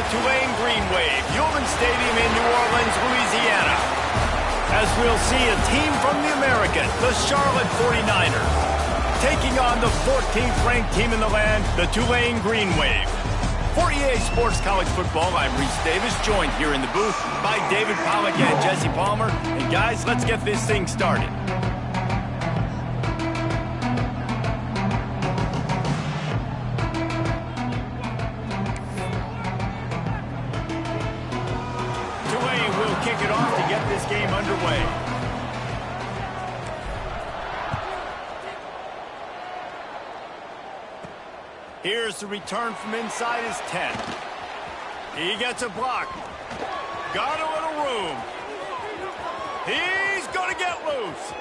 the Tulane Green Wave, Tulane Stadium in New Orleans, Louisiana. As we'll see a team from the American, the Charlotte 49ers, taking on the 14th ranked team in the land, the Tulane Green Wave. For EA Sports College Football, I'm Reese Davis, joined here in the booth by David Pollack and Jesse Palmer. And guys, let's get this thing started. Tulane will kick it off to get this game underway. Here's the return from inside his 10. He gets a block. Got a little room. He's going to get loose.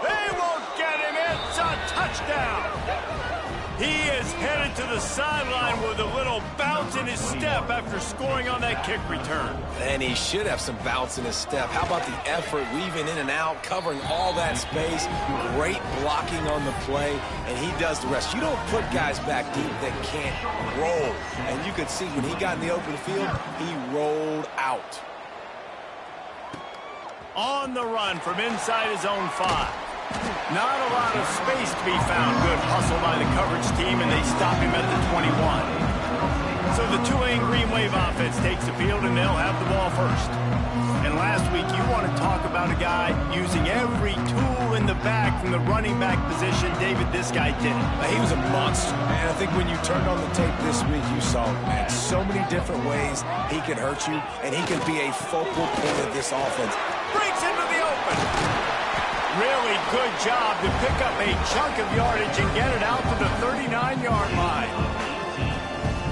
They won't get him. It's a touchdown. He is headed to the sideline with a little bounce in his step after scoring on that kick return. And he should have some bounce in his step. How about the effort, weaving in and out, covering all that space, great blocking on the play, and he does the rest. You don't put guys back deep that can't roll. And you could see when he got in the open field, he rolled out. On the run from inside his own 5. Not a lot of space to be found. Good hustle by the coverage team, and they stop him at the 21. So the Tulane Green Wave offense takes the field, and they'll have the ball first. And last week, you want to talk about a guy using every tool in the back from the running back position. David, this guy did it. He was a monster. And I think when you turned on the tape this week, you saw, man, so many different ways he can hurt you, and he can be a focal point of this offense. Breaks into the open. Really good job to pick up a chunk of yardage and get it out to the 39-yard line.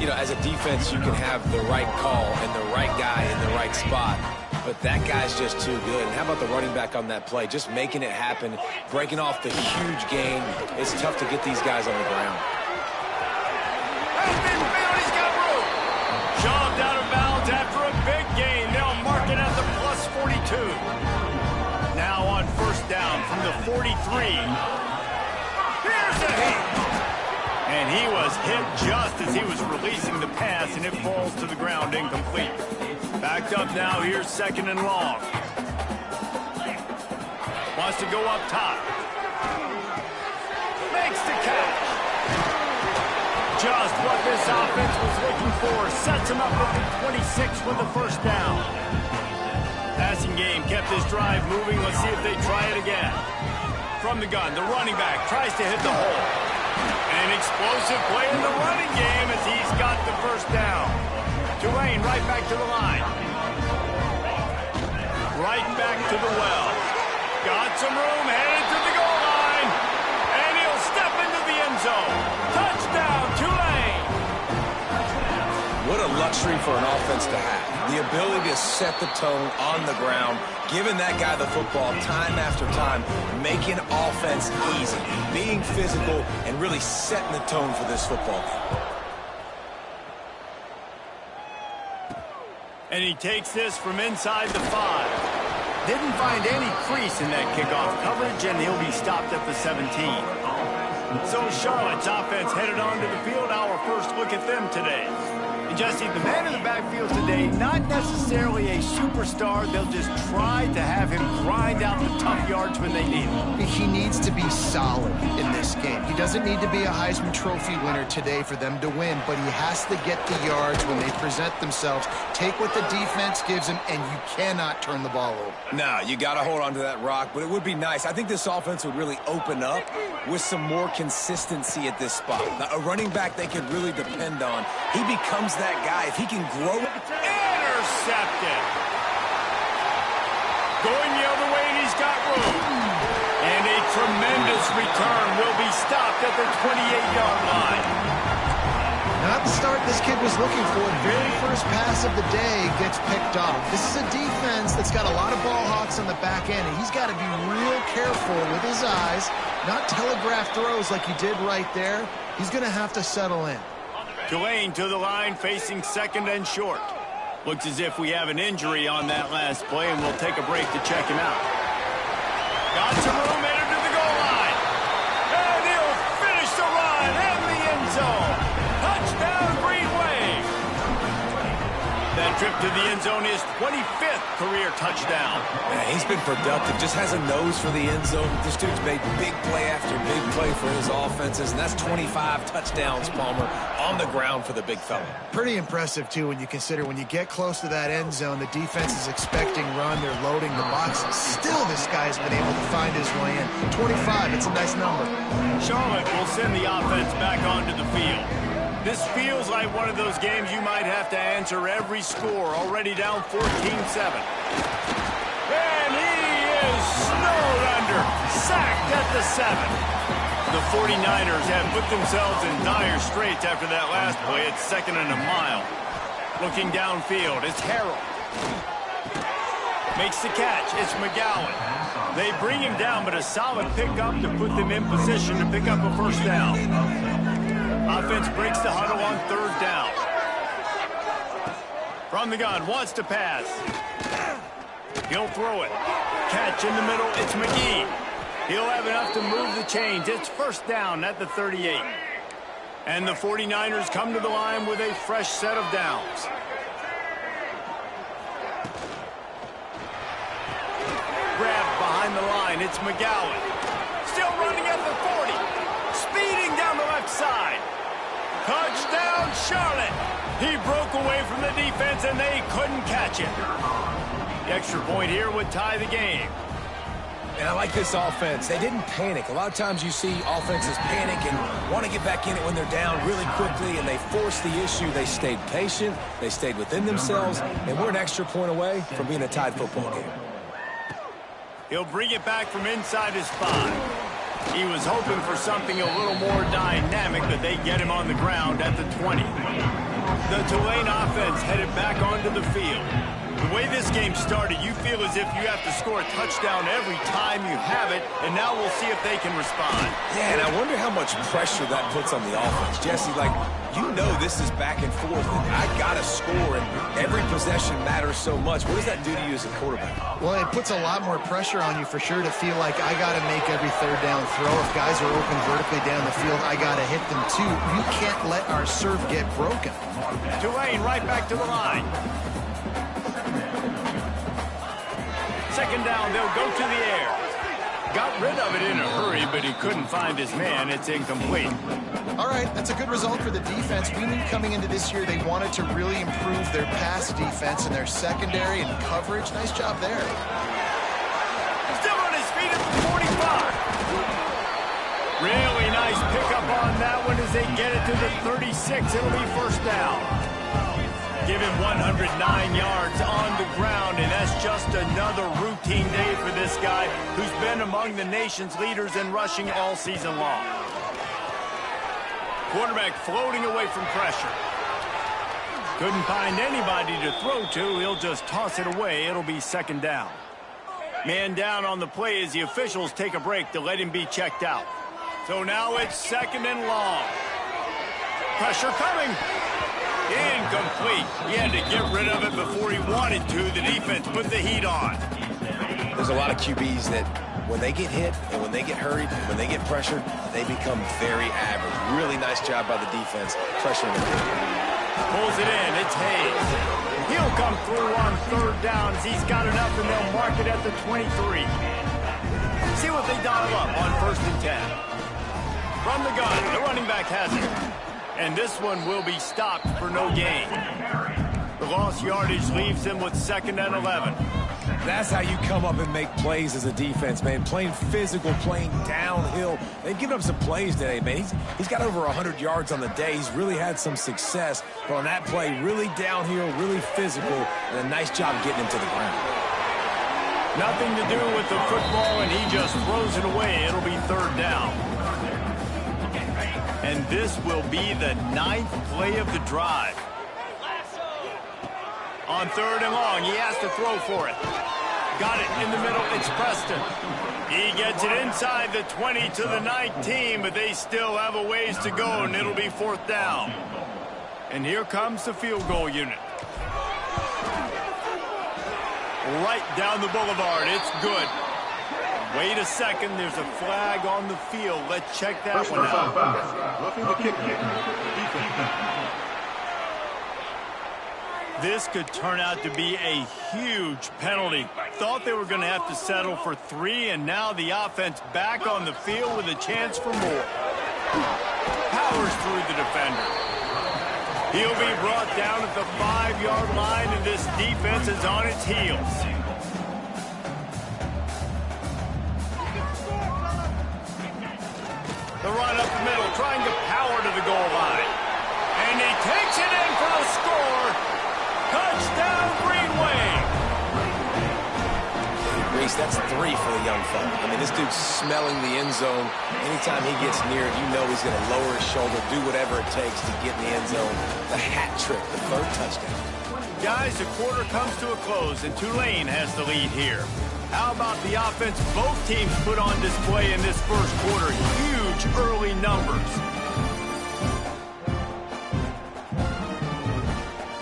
You know, as a defense, you can have the right call and the right guy in the right spot, but that guy's just too good. And how about the running back on that play? Just making it happen, breaking off the huge gain. It's tough to get these guys on the ground. Has been found, he's got room. Shoved out of bounds after a big gain. They'll mark it at the plus 42. Now on first down from the 43. Here's a hit. And he was hit just as he was releasing the pass, and it falls to the ground incomplete. Backed up now, here's second and long. Wants to go up top. Makes the catch. Just what this offense was looking for. Sets him up at the 26 with the first down. Passing game kept this drive moving. Let's see if they try it again. From the gun, the running back tries to hit the hole. An explosive play in the running game as he's got the first down. Tulane right back to the line. Right back to the well. Got some room, headed to the goal line. And he'll step into the end zone. Touchdown, Tulane! What a luxury for an offense to have. The ability to set the tone on the ground, giving that guy the football time after time, making offense easy, being physical, and really setting the tone for this football game. And he takes this from inside the 5. Didn't find any crease in that kickoff coverage, and he'll be stopped at the 17. So Charlotte's offense headed onto the field. Our first look at them today. And Jesse, the man in the backfield today, not necessarily a superstar. They'll just try to have him grind out the tough yards when they need him. He needs to be solid in this game. He doesn't need to be a Heisman Trophy winner today for them to win, but he has to get the yards when they present themselves. Take what the defense gives him, and you cannot turn the ball over. No, you got to hold on to that rock, but it would be nice. I think this offense would really open up with some more consistency at this spot. Now, a running back they can really depend on. He becomes that guy. If he can grow it. Intercepted. Going the other way, and he's got room. And a tremendous return will be stopped at the 28-yard line. Not the start this kid was looking for. Very first pass of the day gets picked off. This is a defense that's got a lot of ball hawks on the back end, and he's got to be real careful with his eyes, not telegraph throws like he did right there. He's going to have to settle in. Tulane to the line, facing second and short. Looks as if we have an injury on that last play, and we'll take a break to check him out. Got some room, headed to the goal line. And he'll finish the run in the end zone. Touchdown, Green Wave. trip to the end zone, his 25th career touchdown. Yeah, he's been productive, just has a nose for the end zone. This dude's made big play after big play for his offenses, and that's 25 touchdowns, Palmer, on the ground for the big fella. Pretty impressive, too, when you consider when you get close to that end zone, the defense is expecting run, they're loading the boxes. Still, this guy's been able to find his way in. 25, it's a nice number. Charlotte will send the offense back onto the field. This feels like one of those games you might have to answer every score, already down 14-7. And he is snowed under, sacked at the 7. The 49ers have put themselves in dire straits after that last play. It's 2nd and a mile. Looking downfield, it's Harrell. Makes the catch, it's McGowan. They bring him down, but a solid pickup to put them in position to pick up a first down. Offense breaks the huddle on 3rd down. From the gun, wants to pass. He'll throw it. Catch in the middle, it's McGee. He'll have enough to move the chains. It's 1st down at the 38. And the 49ers come to the line with a fresh set of downs. Grabbed behind the line, it's McGowan. Still running at the 40. Speeding down the left side. Touchdown, Charlotte. He broke away from the defense, and they couldn't catch him. The extra point here would tie the game. And I like this offense. They didn't panic. A lot of times you see offenses panic and want to get back in it when they're down really quickly, and they forced the issue. They stayed patient. They stayed within themselves, and we're an extra point away from being a tied football game. He'll bring it back from inside his 5. He was hoping for something a little more dynamic, but they get him on the ground at the 20. The Tulane offense headed back onto the field. The way this game started, you feel as if you have to score a touchdown every time you have it, and now we'll see if they can respond. Yeah, and I wonder how much pressure that puts on the offense. Jesse, like, you know this is back and forth, and I got to score, and every possession matters so much. What does that do to you as a quarterback? Well, it puts a lot more pressure on you for sure to feel like I got to make every 3rd down throw. If guys are open vertically down the field, I got to hit them too. You can't let our serve get broken. Tulane right back to the line. 2nd down, they'll go to the air. Got rid of it in a hurry, but he couldn't find his man. It's incomplete. All right, that's a good result for the defense. We knew coming into this year they wanted to really improve their pass defense and their secondary and coverage. Nice job there. Still on his feet at the 45. Really nice pickup on that one as they get it to the 36. It'll be 1st down. Give him 109 yards on the ground, and that's just another routine day for this guy who's been among the nation's leaders in rushing all season long. Quarterback floating away from pressure. Couldn't find anybody to throw to. He'll just toss it away. It'll be 2nd down. Man down on the play as the officials take a break to let him be checked out. So now it's 2nd and long. Pressure coming. Incomplete. He had to get rid of it before he wanted to. The defense put the heat on. There's a lot of QBs that when they get hit and when they get hurried and when they get pressured, they become very average. Really nice job by the defense pressuring them. Pulls it in. It's Hayes. He'll come through on 3rd down as he's got enough, and they'll mark it at the 23. See what they dial up on 1st and 10. From the gun, the running back has it. And this one will be stopped for no gain. The lost yardage leaves him with 2nd and 11. That's how you come up and make plays as a defense, man. Playing physical, playing downhill. They've given up some plays today, man. He's got over 100 yards on the day. He's really had some success. But on that play, really downhill, really physical, and a nice job getting him to the ground. Nothing to do with the football, and he just throws it away. It'll be 3rd down. And this will be the 9th play of the drive. On 3rd and long, he has to throw for it. Got it in the middle, it's Preston. He gets it inside the 20 to the 19, but they still have a ways to go, and it'll be 4th down. And here comes the field goal unit. Right down the boulevard, it's good. Wait a second, there's a flag on the field. Let's check that one out. This could turn out to be a huge penalty. Thought they were going to have to settle for 3, and now the offense back on the field with a chance for more. Powers through the defender. He'll be brought down at the 5-yard line, and this defense is on its heels. The run up the middle, trying to power to the goal line. And he takes it in for the score. Touchdown, Green Wave! Reese, that's 3 for the young fella. I mean, this dude's smelling the end zone. Anytime he gets near it, you know he's going to lower his shoulder, do whatever it takes to get in the end zone. The hat trick, the 3rd touchdown. Guys, the quarter comes to a close, and Tulane has the lead here. How about the offense both teams put on display in this first quarter? Huge early numbers.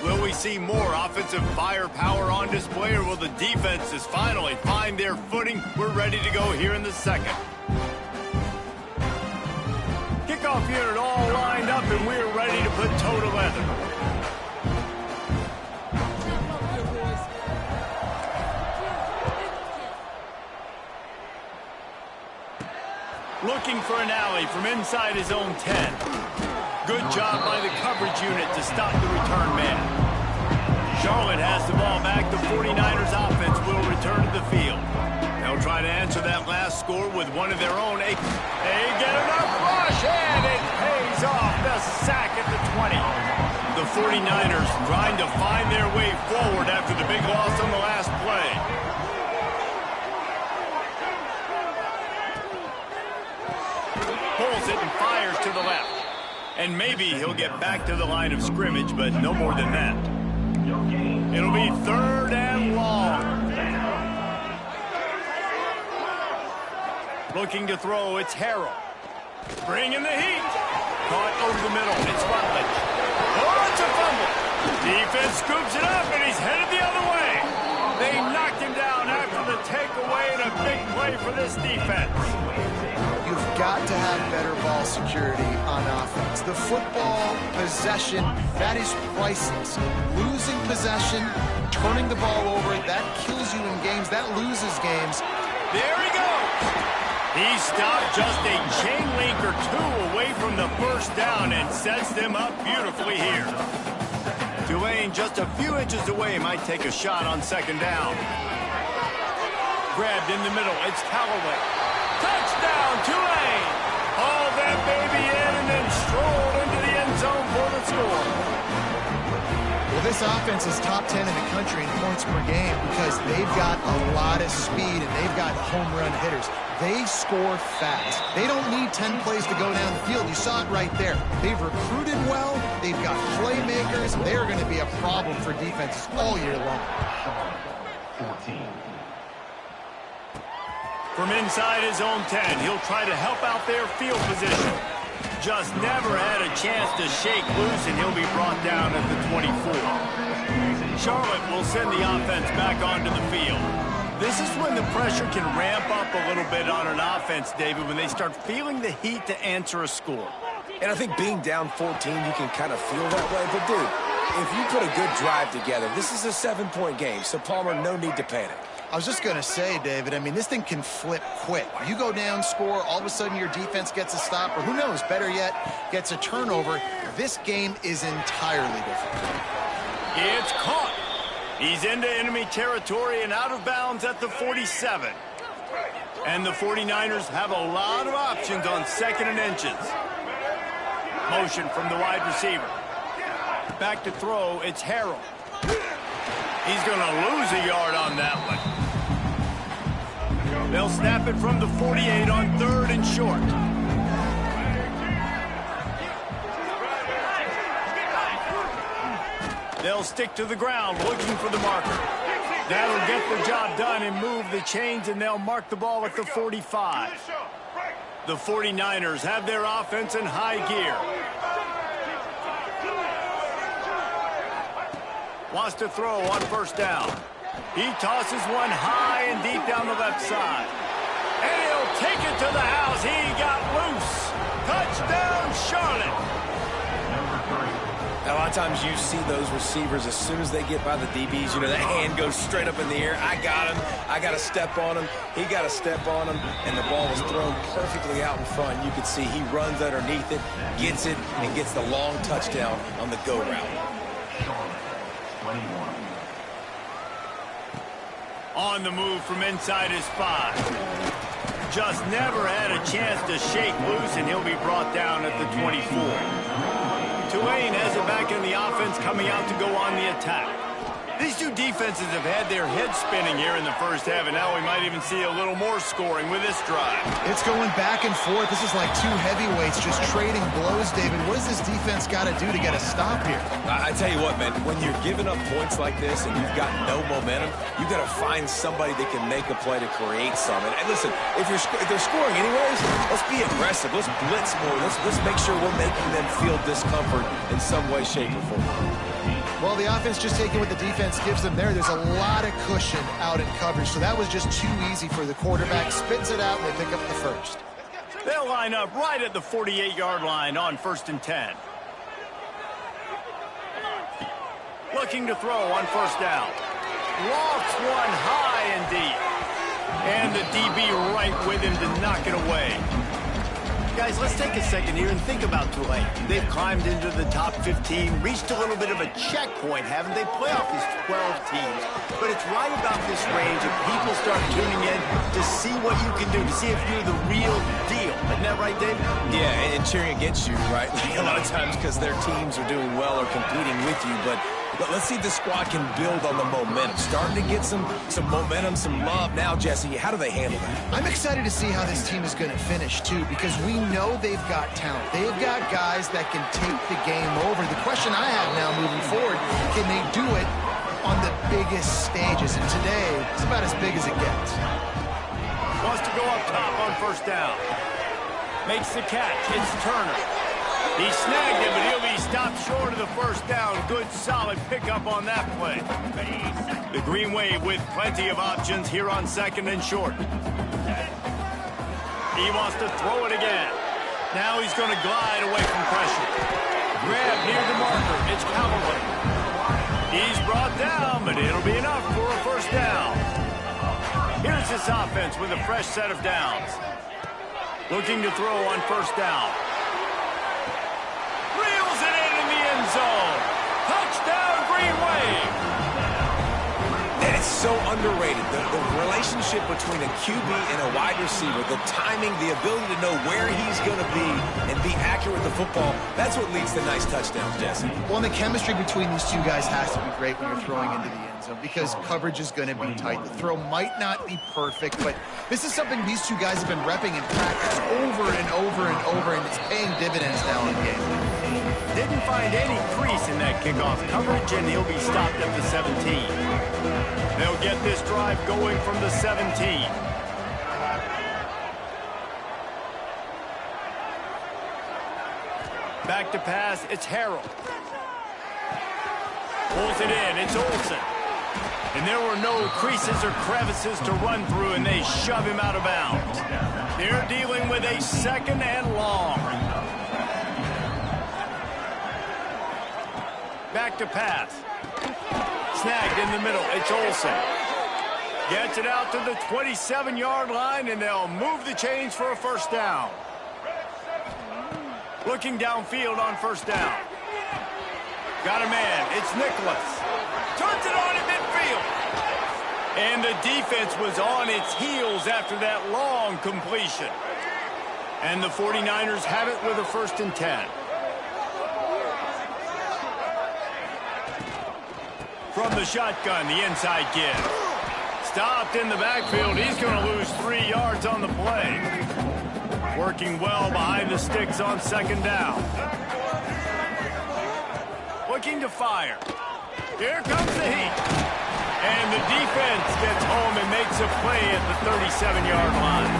Will we see more offensive firepower on display, or will the defenses finally find their footing? We're ready to go here in the second. Kickoff unit all lined up, and we're ready to put toe to leather. Looking for an alley from inside his own 10. Good job by the coverage unit to stop the return man. Charlotte has the ball back. The 49ers offense will return to the field. They'll try to answer that last score with one of their own. They get enough rush, and it pays off. The sack at the 20. The 49ers trying to find their way forward after the big loss on the last play. Pulls it and fires to the left. And maybe he'll get back to the line of scrimmage, but no more than that. It'll be 3rd and long. Looking to throw, it's Harrell. Bringing the heat. Caught over the middle, it's Rutledge. Oh, it's a fumble. Defense scoops it up, and he's headed the other way. They knocked him down after the takeaway, and a big play for this defense. You've got to have better ball security on offense. The football possession, that is priceless. Losing possession, turning the ball over, that kills you in games, that loses games. There he goes. He stopped just a chain link or 2 away from the first down and sets them up beautifully here. Tulane just a few inches away, might take a shot on 2nd down. Grabbed in the middle, it's Callaway. Touchdown, Tulane! Haul that baby in and then strolled into the end zone for the score. Well, this offense is top 10 in the country in points per game because they've got a lot of speed and they've got home run hitters. They score fast. They don't need 10 plays to go down the field. You saw it right there. They've recruited well. They've got playmakers. They're going to be a problem for defenses all year long. 14. From inside his own 10, he'll try to help out their field position. Just never had a chance to shake loose, and he'll be brought down at the 24. Charlotte will send the offense back onto the field. This is when the pressure can ramp up a little bit on an offense, David, when they start feeling the heat to answer a score. And I think being down 14, you can kind of feel that way. But, dude, if you put a good drive together, this is a 7-point game, so, Palmer, no need to panic. I was just going to say, David, I mean, this thing can flip quick. You go down, score, all of a sudden your defense gets a stop, or who knows, better yet, gets a turnover. This game is entirely different. It's caught. He's into enemy territory and out of bounds at the 47. And the 49ers have a lot of options on 2nd and inches. Motion from the wide receiver. Back to throw, it's Harrell. He's going to lose a yard on that one. They'll snap it from the 48 on 3rd and short. They'll stick to the ground looking for the marker. That'll get the job done and move the chains, and they'll mark the ball at the 45. The 49ers have their offense in high gear. Wants to throw on 1st down. He tosses one high and deep down the left side. And he'll take it to the house. He got loose. Touchdown, Charlotte. A lot of times you see those receivers, as soon as they get by the DBs, you know, that hand goes straight up in the air. I got him. I got to step on him. He got to step on him. And the ball was thrown perfectly out in front. You can see he runs underneath it, gets it, and gets the long touchdown on the go route. 21. On the move from inside his 5. Just never had a chance to shake loose, and he'll be brought down at the 24. Tulane has it back in the offense, coming out to go on the attack. These two defenses have had their heads spinning here in the first half, and now we might even see a little more scoring with this drive. It's going back and forth. This is like two heavyweights just trading blows, David. What does this defense got to do to get a stop here? I tell you what, man, when you're giving up points like this and you've got no momentum, you've got to find somebody that can make a play to create some. And listen, if they're scoring anyways, let's be aggressive. Let's blitz more. Let's make sure we're making them feel discomfort in some way, shape, or form. Well, the offense just taking what the defense gives them there. There's a lot of cushion out in coverage, so that was just too easy for the quarterback. Spits it out, and they pick up the first. They'll line up right at the 48-yard line on 1st and 10. Looking to throw on 1st down. Lofts one high and deep. And the DB right with him to knock it away. Guys, let's take a second here and think about Tulane. They've climbed into the top 15, reached a little bit of a checkpoint, haven't they? Playoff is 12 teams. But it's right about this range if people start tuning in to see what you can do, to see if you're the real deal. Isn't that right, David? Yeah, and cheering against you, right? A lot of times because their teams are doing well or competing with you, but let's see if the squad can build on the momentum. Starting to get some momentum, some love. Now, Jesse, how do they handle that? I'm excited to see how this team is going to finish, too, because we know they've got talent. They've got guys that can take the game over. The question I have now moving forward, can they do it on the biggest stages? And today, it's about as big as it gets. Wants to go up top on 1st down. Makes the catch. It's Turner. He snagged it, but he'll be stopped short of the 1st down. Good, solid pickup on that play. The Green Wave with plenty of options here on 2nd and short. He wants to throw it again. Now he's going to glide away from pressure. Grab near the marker. It's Callaway. He's brought down, but it'll be enough for a 1st down. Here's this offense with a fresh set of downs. Looking to throw on 1st down. Reels it in the end zone. Touchdown, Green Wave. And it's so underrated. The relationship between a QB and a wide receiver, the timing, the ability to know where he's going to be and be accurate with the football, that's what leads to nice touchdowns, Jesse. Well, and the chemistry between these two guys has to be great when you're throwing into the end zone because coverage is going to be tight. The throw might not be perfect, but this is something these two guys have been repping in practice over and over and over, and it's paying dividends now in game. Didn't find any crease in that kickoff coverage, and he'll be stopped at the 17. They'll get this drive going from the 17. Back to pass, it's Harrell. Pulls it in, it's Olsen. And there were no creases or crevices to run through, and they shove him out of bounds. They're dealing with a 2nd and long. Back to pass. Snagged in the middle. It's Olsen. Gets it out to the 27-yard line, and they'll move the chains for a 1st down. Looking downfield on 1st down. Got a man. It's Nicholas. Turns it on in midfield. And the defense was on its heels after that long completion. And the 49ers have it with a 1st and 10. From the shotgun, the inside give. Stopped in the backfield. He's going to lose 3 yards on the play. Working well behind the sticks on 2nd down. Looking to fire. Here comes the heat. And the defense gets home and makes a play at the 37-yard line.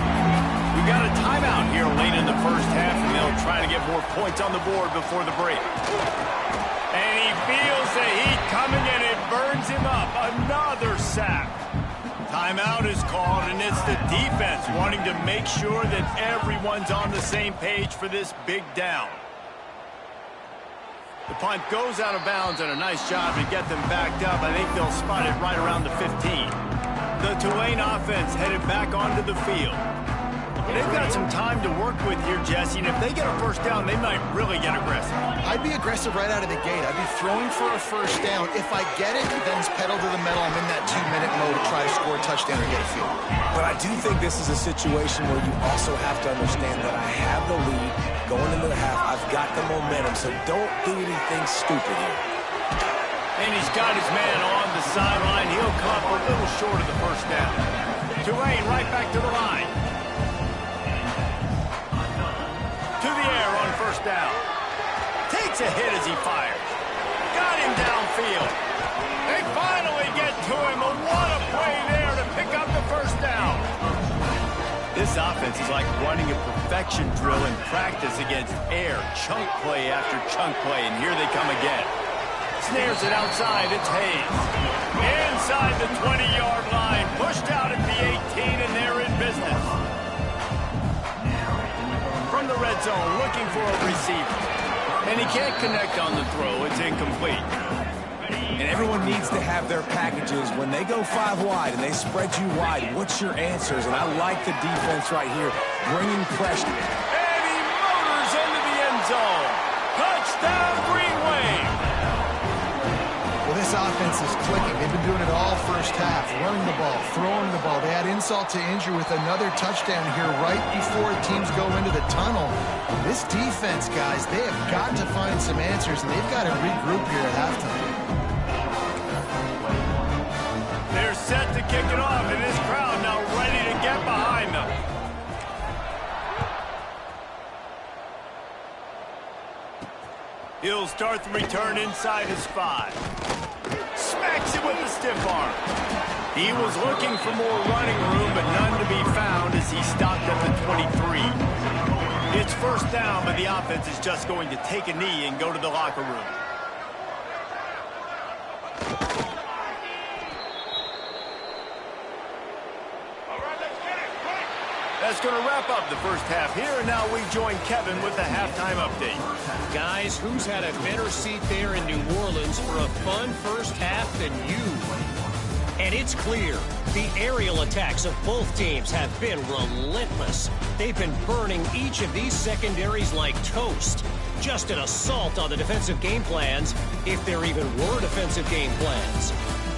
We got a timeout here late in the first half, and they'll try to get more points on the board before the break. And he feels the heat coming, and it burns him up. Another sack. Timeout is called, and it's the defense wanting to make sure that everyone's on the same page for this big down. The punt goes out of bounds, and a nice job to get them backed up. I think they'll spot it right around the 15. The Tulane offense headed back onto the field. They've got some time to work with here, Jesse, and if they get a first down, they might really get aggressive. I'd be aggressive right out of the gate. I'd be throwing for a first down. If I get it, then it's pedal to the metal. I'm in that 2-minute mode to try to score a touchdown or get a field. But I do think this is a situation where you also have to understand that I have the lead going into the half. I've got the momentum, so don't do anything stupid here. And he's got his man on the sideline. He'll come up a little short of the first down. Tulane right back to the line. To the air on first down. Takes a hit as he fires. Got him downfield. They finally get to him. And what a play there to pick up the first down. This offense is like running a perfection drill in practice against air. Chunk play after chunk play. And here they come again. Snares it outside. It's Hayes. Inside the 20-yard line. Pushed out at the 18, and they're in business. From the red zone, looking for a receiver. And he can't connect on the throw. It's incomplete. And everyone needs to have their packages. When they go 5 wide and they spread you wide, what's your answers? And I like the defense right here, bringing pressure. And he motors into the end zone. Touchdown, Green Wave. Well, this offense is clicking. They've been doing it all first half, running the ball, throwing the ball. They add insult to injury with another touchdown here right before teams go into the tunnel. This defense, guys, they have got to find some answers, and they've got to regroup here at halftime. They're set to kick it off, and this crowd now ready to get behind them. He'll start the return inside his 5. Smacks it with a stiff arm. He was looking for more running room, but none to be found as he stopped at the 23. It's first down, but the offense is just going to take a knee and go to the locker room. That's going to wrap up the first half here, and now we join Kevin with the halftime update. Guys, who's had a better seat there in New Orleans for a fun first half than you? And it's clear, the aerial attacks of both teams have been relentless. They've been burning each of these secondaries like toast. Just an assault on the defensive game plans, if there even were defensive game plans.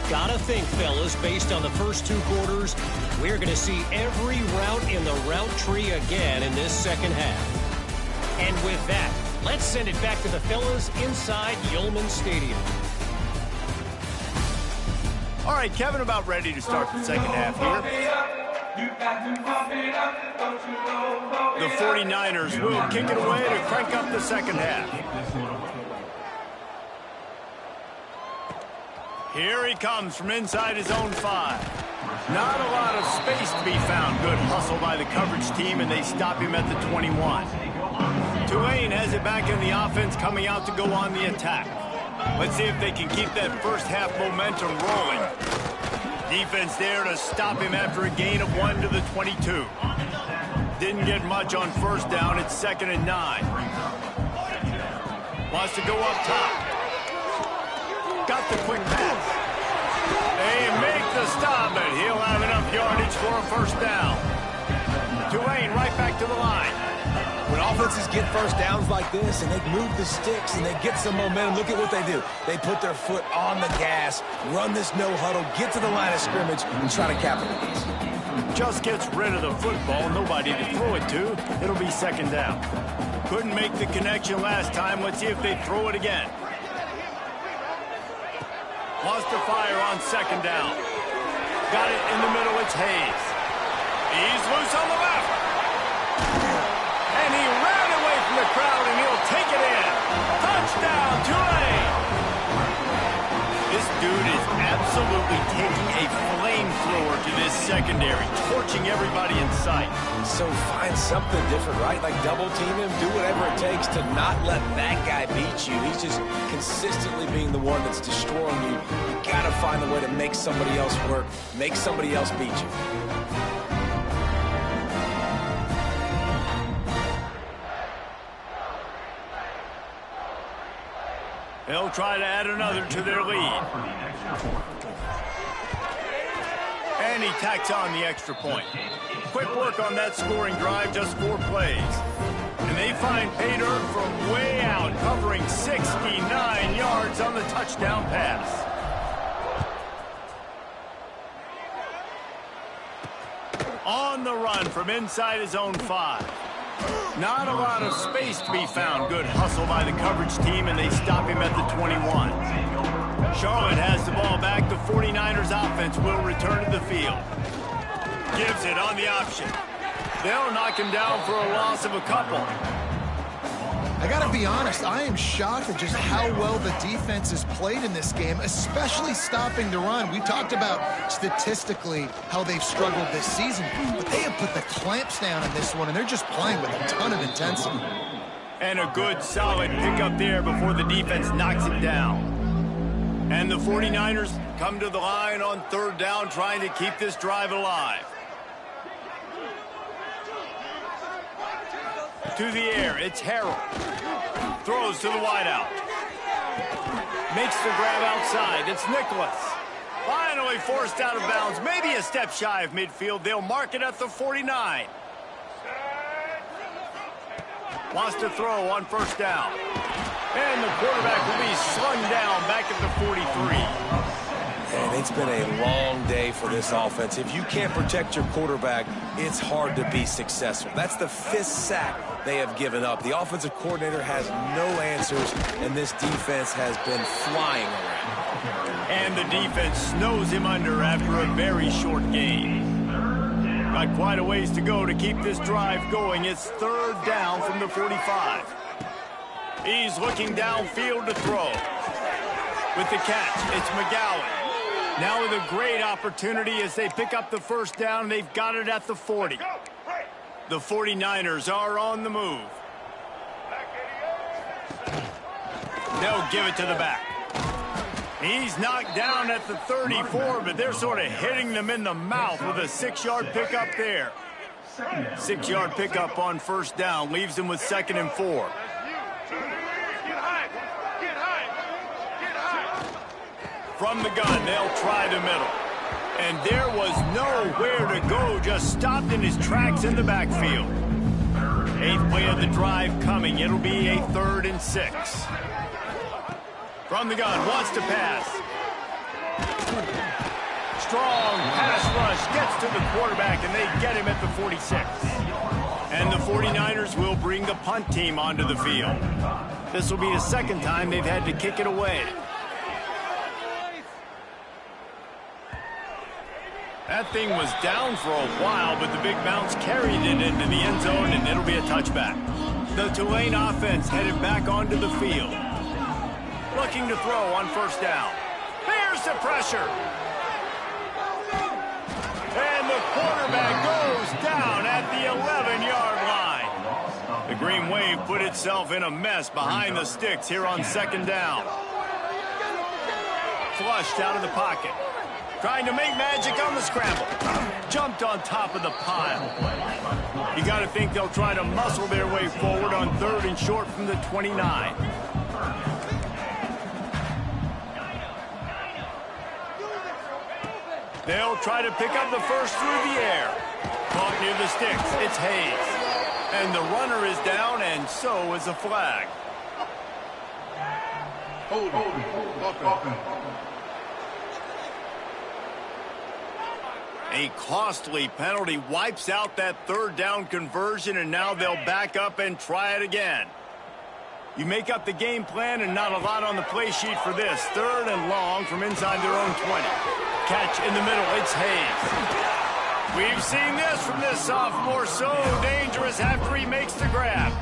Gotta think, fellas, based on the first 2 quarters, we're going to see every route in the route tree again in this second half. And with that, let's send it back to the fellas inside Yulman Stadium. All right, Kevin, about ready to start the second half here. The 49ers will kick it away to crank up the second half. Here he comes from inside his own 5. Not a lot of space to be found. Good hustle by the coverage team, and they stop him at the 21. Tulane has it back in the offense, coming out to go on the attack. Let's see if they can keep that first half momentum rolling. Defense there to stop him after a gain of 1 to the 22. Didn't get much on first down. It's 2nd and 9. Wants to go up top. Got the quick pass. They make the stop, but he'll have enough yardage for a first down. Tulane right back to the line. When offenses get first downs like this and they move the sticks and they get some momentum, look at what they do. They put their foot on the gas, run this no huddle, get to the line of scrimmage, and try to capitalize. Just gets rid of the football, nobody to throw it to. It'll be 2nd down. Couldn't make the connection last time. Let's see if they throw it again. Wants to fire on 2nd down. Got it in the middle. It's Hayes. He's loose on the left. And he ran away from the crowd, and he'll take it in. Touchdown, Tulane. This dude is absolutely taking a flamethrower to this secondary, torching everybody in sight. So find something different, right? Like double team him, do whatever it takes to not let that guy beat you. He's just consistently being the one that's destroying you. You gotta find a way to make somebody else work, make somebody else beat you. They'll try to add another to their lead. And he tacks on the extra point. Quick work on that scoring drive, just 4 plays. And they find pay dirt from way out, covering 69 yards on the touchdown pass. On the run from inside his own 5. Not a lot of space to be found. Good hustle by the coverage team, and they stop him at the 21. Charlotte has the ball back. The 49ers offense will return to the field. Gives it on the option. They'll knock him down for a loss of a couple. I got to be honest, I am shocked at just how well the defense has played in this game, especially stopping the run. We talked about statistically how they've struggled this season, but they have put the clamps down in this one, and they're just playing with a ton of intensity. And a good, solid pickup there before the defense knocks it down. And the 49ers come to the line on 3rd down, trying to keep this drive alive. To the air, it's Harrell. Throws to the wideout. Makes the grab outside. It's Nicholas. Finally forced out of bounds. Maybe a step shy of midfield. They'll mark it at the 49. Wants to throw on 1st down. And the quarterback will be slung down back at the 43. And it's been a long day for this offense. If you can't protect your quarterback, it's hard to be successful. That's the 5th sack they have given up. The offensive coordinator has no answers, and this defense has been flying around. And the defense snows him under after a very short game. Got quite a ways to go to keep this drive going. It's 3rd down from the 45. He's looking downfield to throw. With the catch, it's McGowan. Now with a great opportunity as they pick up the 1st down. They've got it at the 40. The 49ers are on the move. They'll give it to the back. He's knocked down at the 34, but they're sort of hitting them in the mouth with a 6-yard pickup there. 6-yard pickup on 1st down leaves them with 2nd and 4. From the gun, they'll try the middle. And there was nowhere to go, just stopped in his tracks in the backfield. 8th play of the drive coming. It'll be a 3rd and 6. From the gun, wants to pass. Strong pass rush, gets to the quarterback, and they get him at the 46. And the 49ers will bring the punt team onto the field. This will be the 2nd time they've had to kick it away. That thing was down for a while, but the big bounce carried it into the end zone, and it'll be a touchback. The Tulane offense headed back onto the field. Looking to throw on 1st down. Here's the pressure. And the quarterback goes down at the 11-yard line. The Green Wave put itself in a mess behind the sticks here on 2nd down. Flushed out of the pocket. Trying to make magic on the scramble. Jumped on top of the pile. You got to think they'll try to muscle their way forward on 3rd and short from the 29. They'll try to pick up the 1st through the air. Caught near the sticks. It's Hayes. And the runner is down, and so is a flag. A costly penalty wipes out that 3rd down conversion, and now they'll back up and try it again. You make up the game plan, and not a lot on the play sheet for this. 3rd and long from inside their own 20. Catch in the middle. It's Hayes. We've seen this from this sophomore. So dangerous after he makes the grab.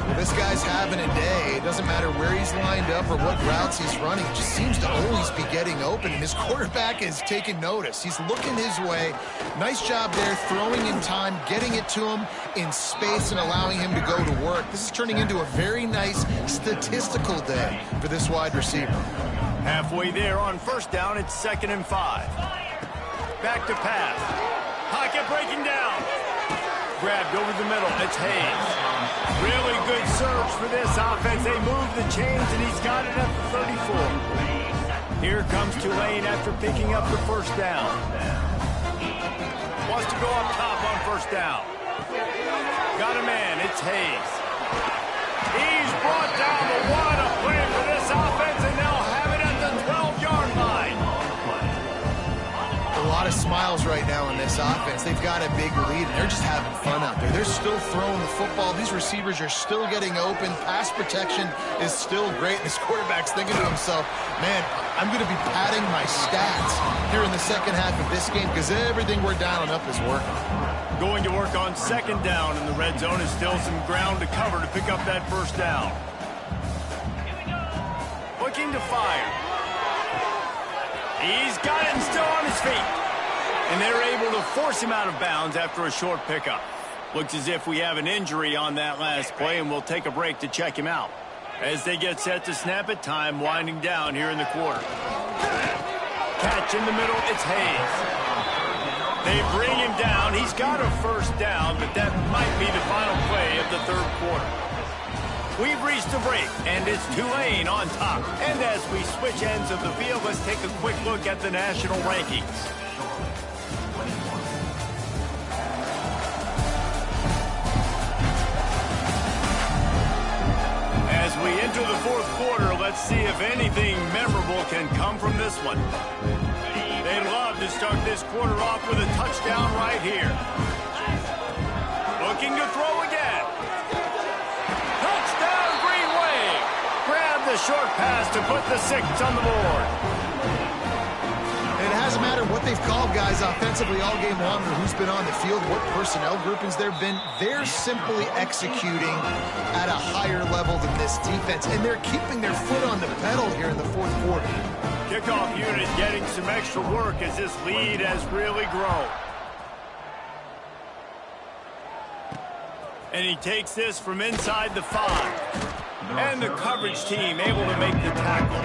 Well, this guy's having a day. It doesn't matter where he's lined up or what routes he's running. He just seems to always be getting open, and his quarterback is taking notice. He's looking his way. Nice job there, throwing in time, getting it to him in space, and allowing him to go to work. This is turning into a very nice statistical day for this wide receiver. Halfway there on 1st down, it's 2nd and 5. Back to pass. Pocket breaking down. grabbed over the middle. It's Hayes. Really good surge for this offense. They move the chains, and he's got it at the 34. Here comes Tulane after picking up the first down. Wants to go up top on first down. Got a man. It's Hayes. He's brought down the one. A play for this offense, and they'll have it at the 12-yard line. A lot of smiles right now in this offense. They've got a big lead, and they're just having fun out there. They're still throwing the football. These receivers are still getting open. Pass protection is still great. This quarterback's thinking to himself, man, I'm going to be padding my stats here in the second half of this game because everything we're dialing up is working. Going to work on second down in the red zone is still some ground to cover to pick up that first down. Looking to fire. He's got it and still on his feet. And they're able to force him out of bounds after a short pickup. Looks as if we have an injury on that last play, and we'll take a break to check him out. As they get set to snap it, time winding down here in the quarter. Catch in the middle, it's Hayes. They bring him down. He's got a first down, but that might be the final play of the third quarter. We've reached a break, and it's Tulane on top. And as we switch ends of the field, let's take a quick look at the national rankings. As we enter the fourth quarter, let's see if anything memorable can come from this one. They'd love to start this quarter off with a touchdown right here. Looking to throw again. Touchdown, Green Wave. Grab the short pass to put the 6 on the board. It hasn't mattered what they've called guys offensively all game long or who's been on the field, what personnel groupings there have been. They're simply executing at a higher level than this defense, and they're keeping their foot on the pedal here in the fourth quarter. Kickoff unit getting some extra work as this lead has really grown. And he takes this from inside the 5. And the coverage team able to make the tackle.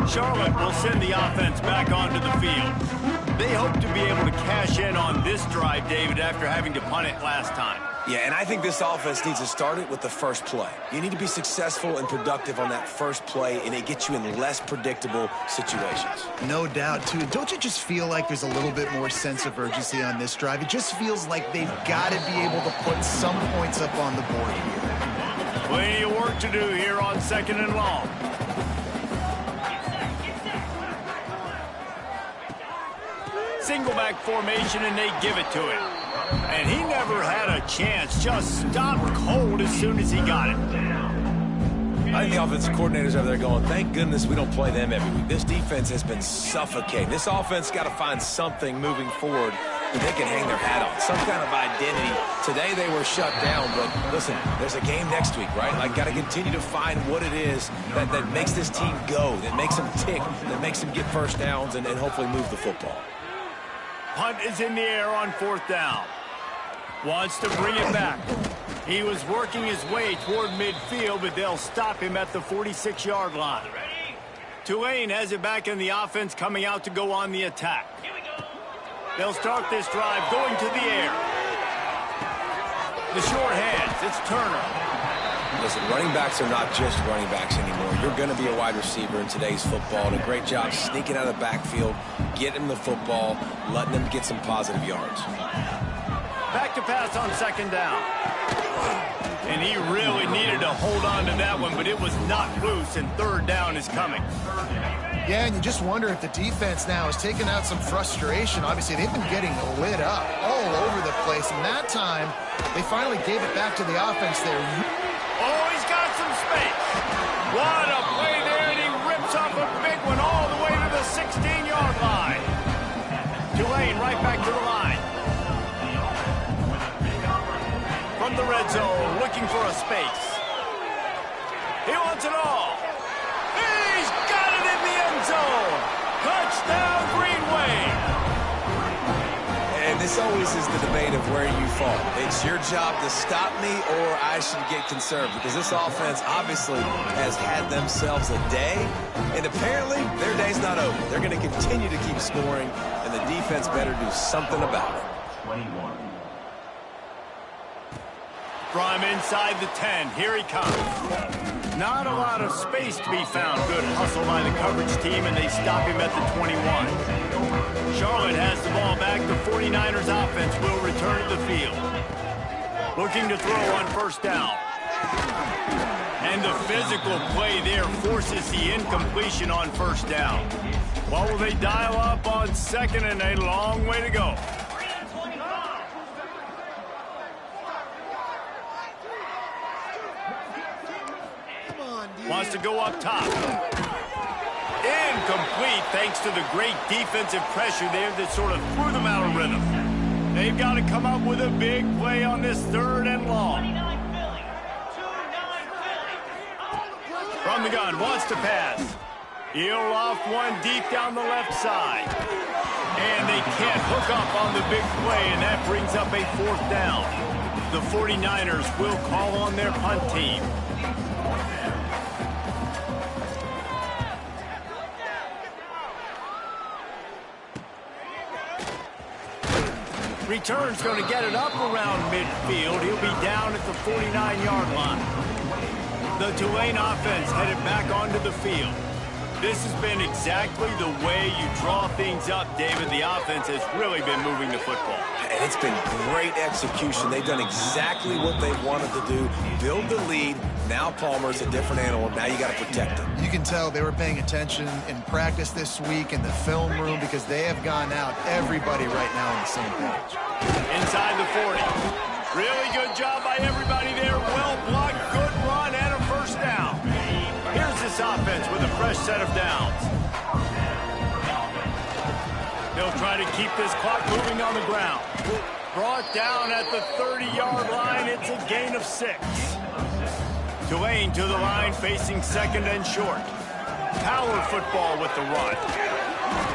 Charlotte will send the offense back onto the field. They hope to be able to cash in on this drive, David, after having to punt it last time. Yeah, and I think this offense needs to start it with the first play. You need to be successful and productive on that first play, and it gets you in less predictable situations. No doubt, too. Don't you just feel like there's a little bit more sense of urgency on this drive? It just feels like they've got to be able to put some points up on the board here. Plenty of work to do here on second and long. Single back formation, and they give it to him. And he never had a chance, just stopped cold as soon as he got it. I think the offensive coordinators over there going, thank goodness we don't play them every week. This defense has been suffocating. This offense got to find something moving forward that they can hang their hat on, some kind of identity. Today they were shut down, but listen, there's a game next week, right? Like, got to continue to find what it is that makes this team go, that makes them tick, that makes them get first downs and hopefully move the football. Punt is in the air on fourth down. Wants to bring it back. He was working his way toward midfield, but they'll stop him at the 46-yard line. Tulane has it back in the offense, coming out to go on the attack. They'll start this drive going to the air. The short hands, it's Turner. Listen, running backs are not just running backs anymore. You're going to be a wide receiver in today's football. And a great job sneaking out of the backfield, getting the football, letting them get some positive yards. Back to pass on second down. And he really needed to hold on to that one, but it was knocked loose, and third down is coming. Yeah, and you just wonder if the defense now is taking out some frustration. Obviously, they've been getting lit up all over the place, and that time, they finally gave it back to the offense there. Oh, he's got some space. What a play there, and he rips off a big one all the way to the 16-yard line. Tulane right back to the line. From the red zone, looking for a space. He wants it all. He's got it in the end zone. Touchdown, Green Wave. And this always is the debate of where you fall. It's your job to stop me, or I should get conserved, because this offense obviously has had themselves a day, and apparently their day's not over. They're going to continue to keep scoring, and the defense better do something about it. 21. From inside the 10, here he comes. Not a lot of space to be found. Good hustle by the coverage team, and they stop him at the 21. Charlotte has the ball back. The 49ers offense will return to the field. Looking to throw on first down. And the physical play there forces the incompletion on first down. What will they dial up on second and a long way to go? Wants to go up top. Incomplete thanks to the great defensive pressure there that sort of threw them out of rhythm. They've got to come up with a big play on this third and long. From the gun, wants to pass. He'll off one deep down the left side. And they can't hook up on the big play, and that brings up a fourth down. The 49ers will call on their punt team. Return's going to get it up around midfield. He'll be down at the 49-yard line. The Tulane offense headed back onto the field. This has been exactly the way you draw things up, David. The offense has really been moving the football. And it's been great execution. They've done exactly what they wanted to do. Build the lead. Now Palmer's a different animal. Now you got to protect him. You can tell they were paying attention in practice this week in the film room because they have gone out everybody right now on the same page. Inside the 40. Really good job by everybody there. Well blocked, good run, and a first down. Here's this offense with a fresh set of downs. They'll try to keep this clock moving on the ground. Brought down at the 30-yard line. It's a gain of 6. Tulane to the line, facing second and short. Power football with the run.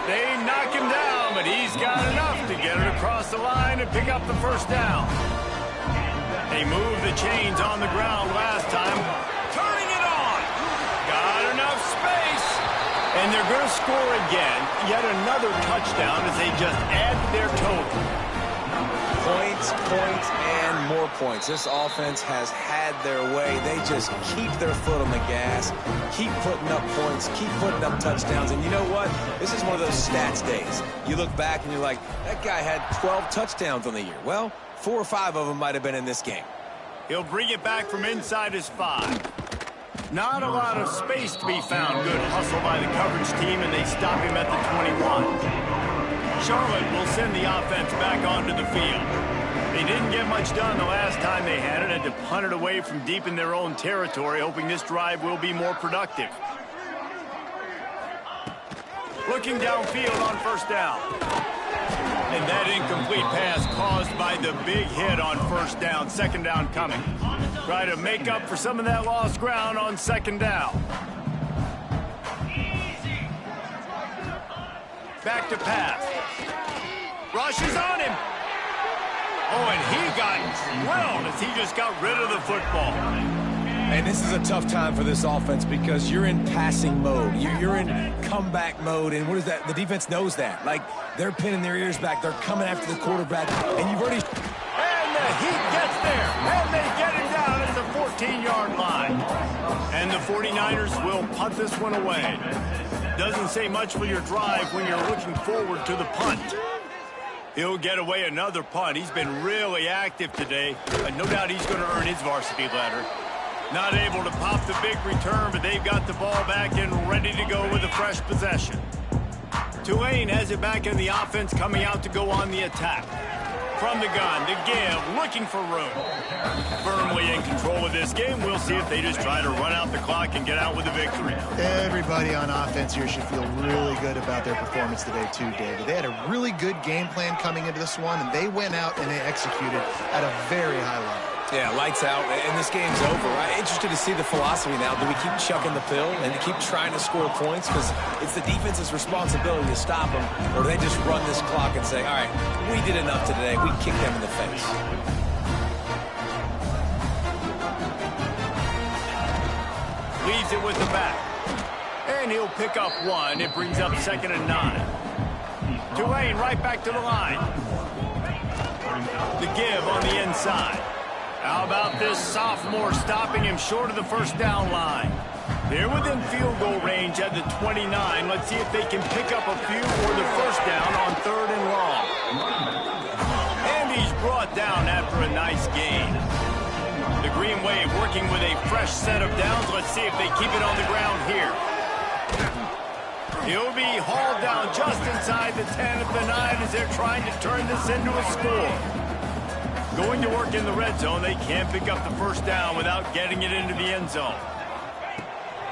They knock him down, but he's got enough to get it across the line and pick up the first down. They moved the chains on the ground last time. Turning it on. Got enough space. And they're going to score again. Yet another touchdown as they just add to their total. Points, points, and more points. This offense has had their way. They just keep their foot on the gas, keep putting up points, keep putting up touchdowns. And you know what? This is one of those stats days. You look back and you're like, that guy had 12 touchdowns on the year. Well, 4 or 5 of them might have been in this game. He'll bring it back from inside his 5. Not a lot of space to be found. Good hustle by the coverage team, and they stop him at the 21. Charlotte will send the offense back onto the field. They didn't get much done the last time they had it, to punt it away from deep in their own territory, hoping this drive will be more productive. Looking downfield on first down. And that incomplete pass caused by the big hit on first down. Second down coming. Try to make up for some of that lost ground on second down. Back to pass. Rush is on him. Oh, and he got drilled as he just got rid of the football. And this is a tough time for this offense because you're in passing mode. You're in comeback mode, and what is that? The defense knows that. Like, they're pinning their ears back. They're coming after the quarterback, and you've already... And the heat gets there, and they get him down at the 14-yard line. And the 49ers will punt this one away. Doesn't say much for your drive when you're looking forward to the punt. He'll get away another punt. He's been really active today. No doubt he's going to earn his varsity letter. Not able to pop the big return, but they've got the ball back and ready to go with a fresh possession. Tulane has it back in the offense, coming out to go on the attack. From the gun, the give, looking for room. Firmly in control of this game. We'll see if they just try to run out the clock and get out with the victory. Everybody on offense here should feel really good about their performance today too, David. They had a really good game plan coming into this one, and they went out and they executed at a very high level. Yeah, lights out, and this game's over. I'm interested to see the philosophy now. Do we keep chucking the pill and keep trying to score points? Because it's the defense's responsibility to stop them, or do they just run this clock and say, all right, we did enough today. We kicked them in the face. Leaves it with the back. And he'll pick up one. It brings up 2nd and 9. Tulane right back to the line. The give on the inside. How about this sophomore stopping him short of the first down line? They're within field goal range at the 29. Let's see if they can pick up a few or the first down on 3rd and long. And he's brought down after a nice gain. The Green Wave working with a fresh set of downs. Let's see if they keep it on the ground here. He'll be hauled down just inside the 10 at the 9 as they're trying to turn this into a score. Going to work in the red zone. They can't pick up the first down without getting it into the end zone.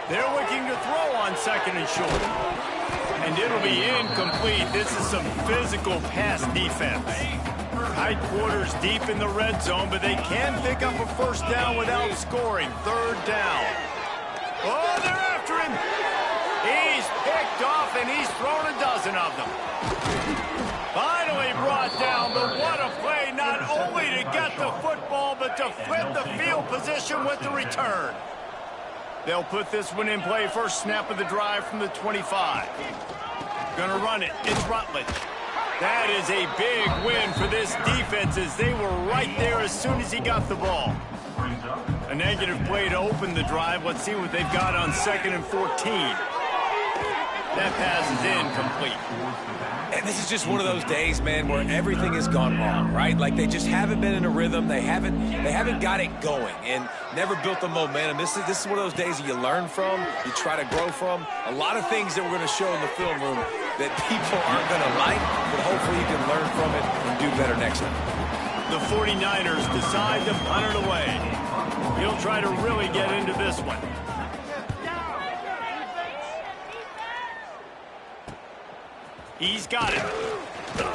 They're looking to throw on 2nd and short. And it'll be incomplete. This is some physical pass defense. Tight quarters deep in the red zone, but they can pick up a first down without scoring. 3rd down. Oh, they're after him. He's picked off, and he's thrown a dozen of them. Finally brought down, but what a play, not only to get the football, but to flip the field position with the return. They'll put this one in play. First snap of the drive from the 25. Gonna run it. It's Rutledge. That is a big win for this defense as they were right there as soon as he got the ball. A negative play to open the drive. Let's see what they've got on 2nd and 14. That pass is incomplete. And this is just one of those days, man, where everything has gone wrong, right? Like they just haven't been in a rhythm. They haven't got it going and never built the momentum. This is one of those days that you learn from, you try to grow from. A lot of things that we're going to show in the film room that people aren't going to like, but hopefully you can learn from it and do better next time. The 49ers decide to punt it away. He'll try to really get into this one. He's got it.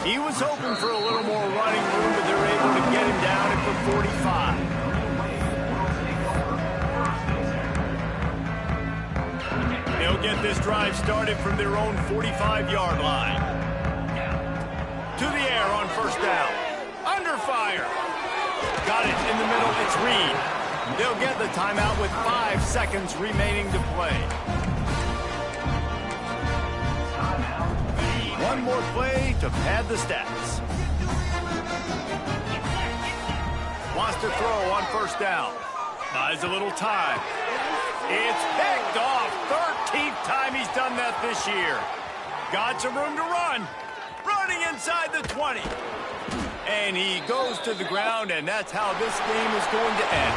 He was hoping for a little more running room, but they're able to get him down at the 45. They'll get this drive started from their own 45-yard line. To the air on first down. Under fire. Got it in the middle. It's Reed. They'll get the timeout with 5 seconds remaining to play. One more play to pad the stats. Wants to throw on first down. Buys a little time. It's picked off. 13th time he's done that this year. Got some room to run. Running inside the 20. And he goes to the ground, and that's how this game is going to end.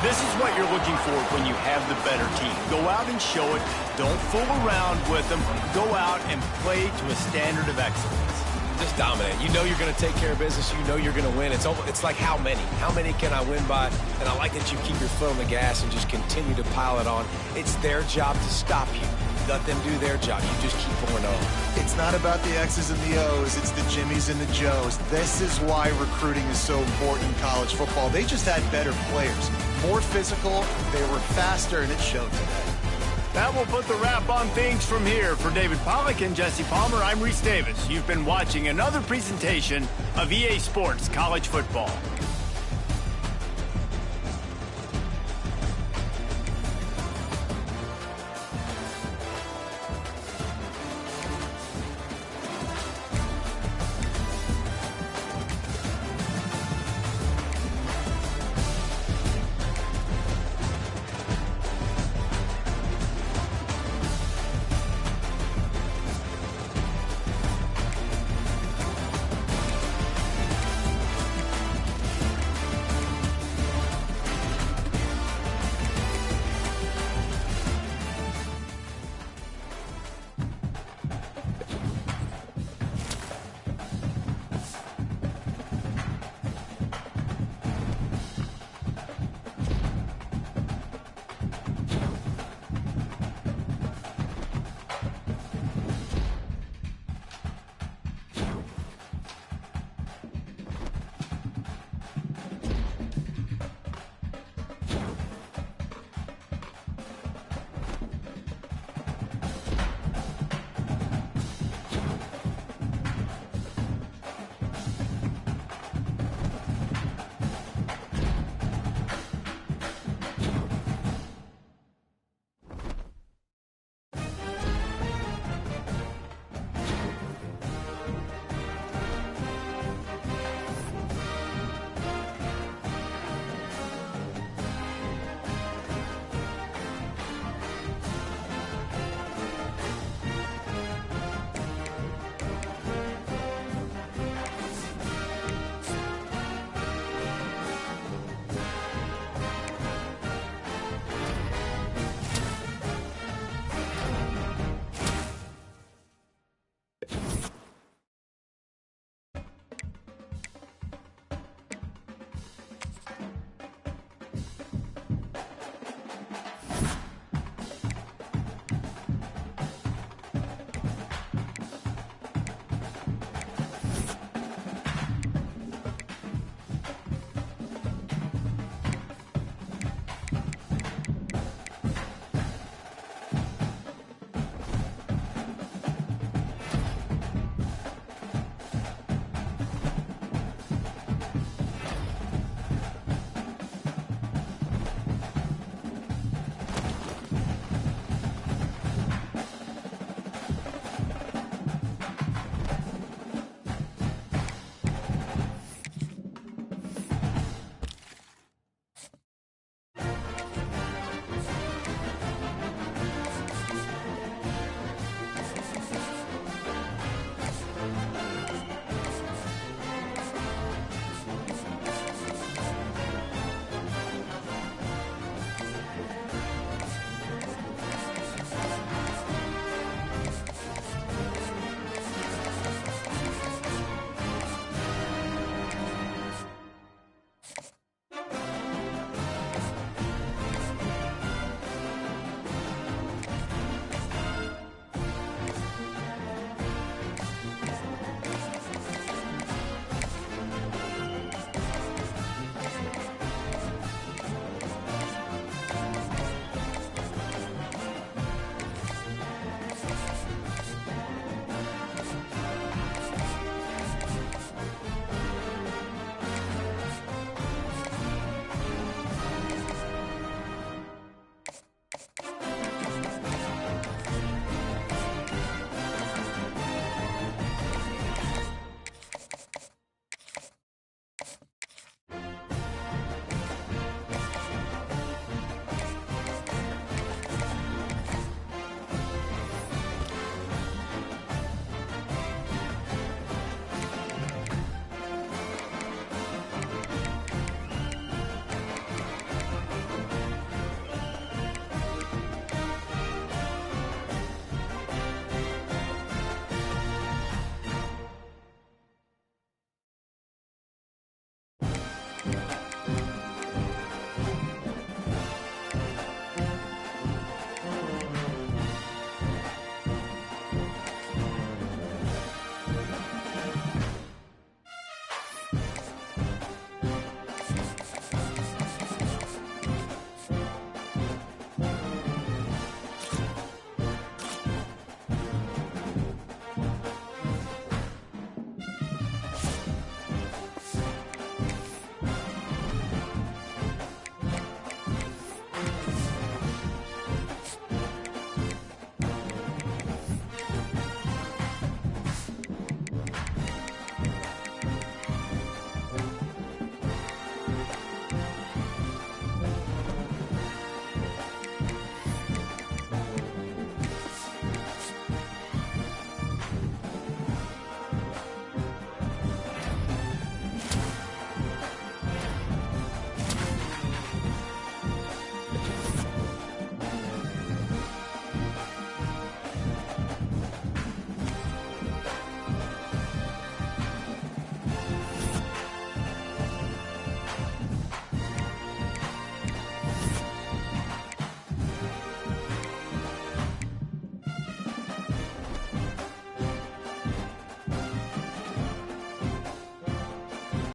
This is what you're looking for when you have the better team. Go out and show it. Don't fool around with them. Go out and play to a standard of excellence. Just dominate. You know you're going to take care of business. You know you're going to win. It's like how many? How many can I win by? And I like that you keep your foot on the gas and just continue to pile it on. It's their job to stop you. Let them do their job. You just keep pouring on. It's not about the X's and the O's. It's the Jimmies and the Joes. This is why recruiting is so important in college football. They just had better players. More physical, they were faster, and it showed today. That will put the wrap on things from here. For David Pollack and Jesse Palmer, I'm Reese Davis. You've been watching another presentation of EA Sports College Football.